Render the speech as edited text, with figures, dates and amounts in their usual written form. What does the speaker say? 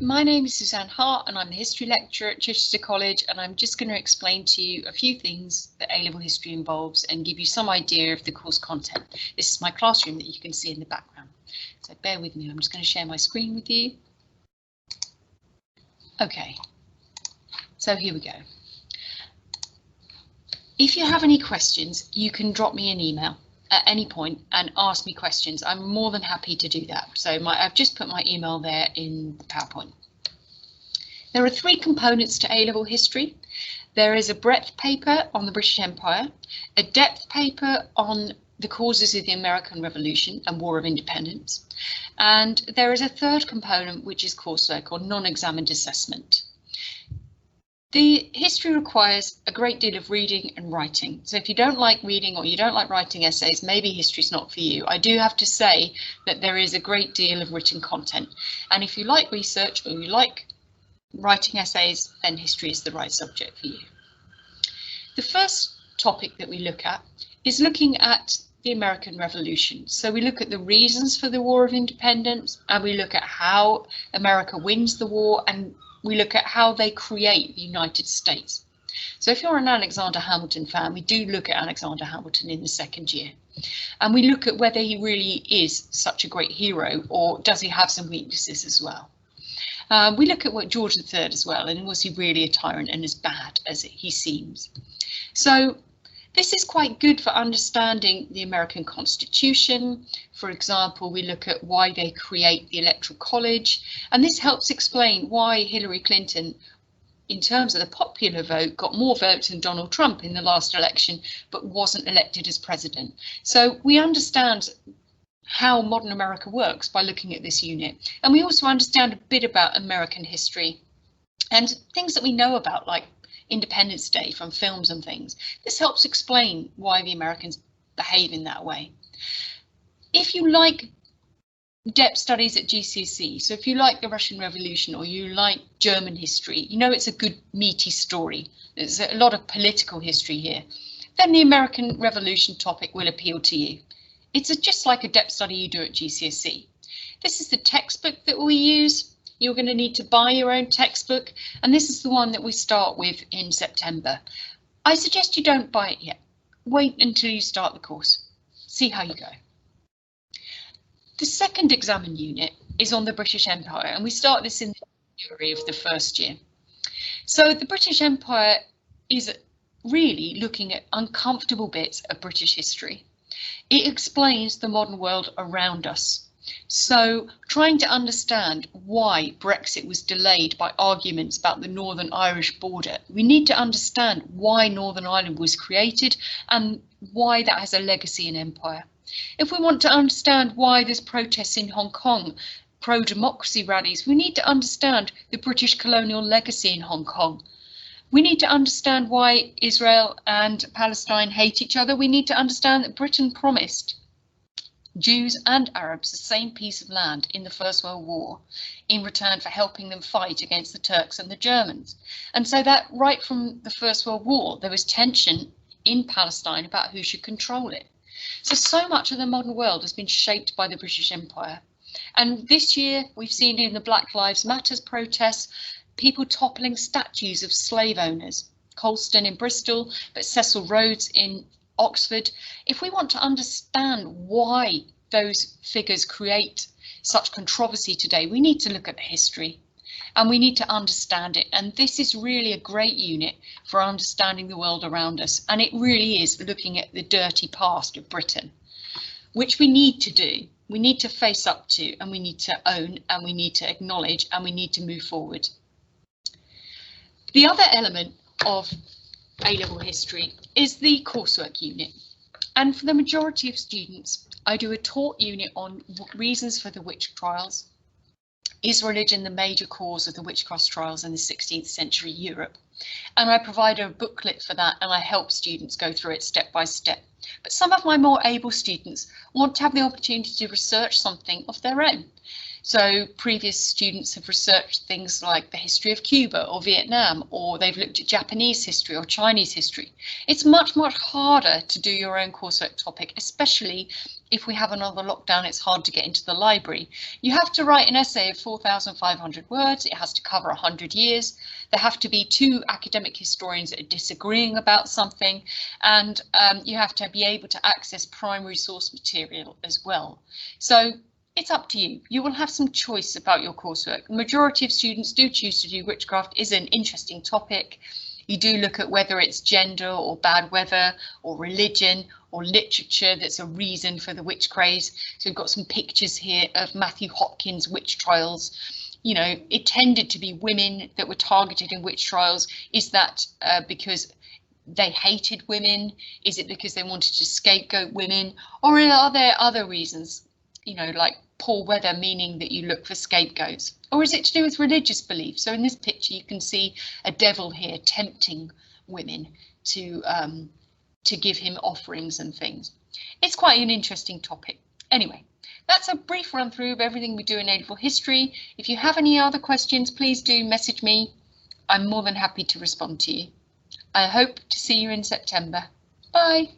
My name is Suzanne Hart and I'm the history lecturer at Chichester College, and I'm just going to explain to you a few things that A-level history involves and give you some idea of the course content. This is my classroom that you can see in the background, so bear with me. I'm just going to share my screen with you. Okay, so here we go. If you have any questions, you can drop me an email at any point and ask me questions. I'm more than happy to do that. So I've just put my email there in the PowerPoint. There are three components to A-level history. There is a breadth paper on the British Empire, a depth paper on the causes of the American Revolution and War of Independence, and there is a third component which is coursework or non-examined assessment. The history requires a great deal of reading and writing. So if you don't like reading or you don't like writing essays, maybe history's not for you. I do have to say that there is a great deal of written content. And if you like research or you like writing essays, then history is the right subject for you. The first topic that we look at is looking at the American Revolution. So we look at the reasons for the War of Independence, and we look at how America wins the war, and we look at how they create the United States. So if you're an Alexander Hamilton fan, we do look at Alexander Hamilton in the second year. And we look at whether he really is such a great hero, or does he have some weaknesses as well. We look at what George III as well, and was he really a tyrant and as bad as he seems. So this is quite good for understanding the American Constitution. For example, we look at why they create the Electoral College, and this helps explain why Hillary Clinton, in terms of the popular vote, got more votes than Donald Trump in the last election, but wasn't elected as president. So we understand how modern America works by looking at this unit, and we also understand a bit about American history and things that we know about, like Independence Day from films and things. This helps explain why the Americans behave in that way. If you like depth studies at GCSE, so if you like the Russian Revolution or you like German history, you know it's a good meaty story. There's a lot of political history here. Then the American Revolution topic will appeal to you. It's just like a depth study you do at GCSE. This is the textbook that we use. You're going to need to buy your own textbook, and this is the one that we start with in September. I suggest you don't buy it yet. Wait until you start the course. See how you go. The second examine unit is on the British Empire, and we start this in January of the first year. So the British Empire is really looking at uncomfortable bits of British history. It explains the modern world around us. So trying to understand why Brexit was delayed by arguments about the Northern Irish border, we need to understand why Northern Ireland was created and why that has a legacy in empire. If we want to understand why there's protests in Hong Kong, pro-democracy rallies, we need to understand the British colonial legacy in Hong Kong. We need to understand why Israel and Palestine hate each other. We need to understand that Britain promised Jews and Arabs the same piece of land in the First World War in return for helping them fight against the Turks and the Germans. And so that right from the First World War, there was tension in Palestine about who should control it. So much of the modern world has been shaped by the British Empire. And this year we've seen in the Black Lives Matter protests, people toppling statues of slave owners, Colston in Bristol, but Cecil Rhodes in Oxford. If we want to understand why those figures create such controversy today, we need to look at the history and we need to understand it. And this is really a great unit for understanding the world around us. And it really is looking at the dirty past of Britain, which we need to do. We need to face up to, and we need to own, and we need to acknowledge, and we need to move forward. The other element of A-level history is the coursework unit. And for the majority of students, I do a taught unit on reasons for the witch trials. Is religion the major cause of the witchcraft trials in the 16th century Europe? And I provide a booklet for that, and I help students go through it step by step. But some of my more able students want to have the opportunity to research something of their own. So previous students have researched things like the history of Cuba or Vietnam, or they've looked at Japanese history or Chinese history. It's much harder to do your own coursework topic, especially if we have another lockdown, it's hard to get into the library. You have to write an essay of 4,500 words. It has to cover 100 years. There have to be 2 academic historians that are disagreeing about something, and you have to be able to access primary source material as well. So it's up to you. You will have some choice about your coursework. The majority of students do choose to do witchcraft. Is an interesting topic. You do look at whether it's gender or bad weather or religion or literature that's a reason for the witch craze. So we've got some pictures here of Matthew Hopkins' witch trials. You know, it tended to be women that were targeted in witch trials. Is that because they hated women? Is it because they wanted to scapegoat women? Or are there other reasons, you know, like poor weather, meaning that you look for scapegoats? Or is it to do with religious belief? So in this picture, you can see a devil here tempting women to give him offerings and things. It's quite an interesting topic. Anyway, that's a brief run through of everything we do in A-Level history. If you have any other questions, please do message me. I'm more than happy to respond to you. I hope to see you in September. Bye.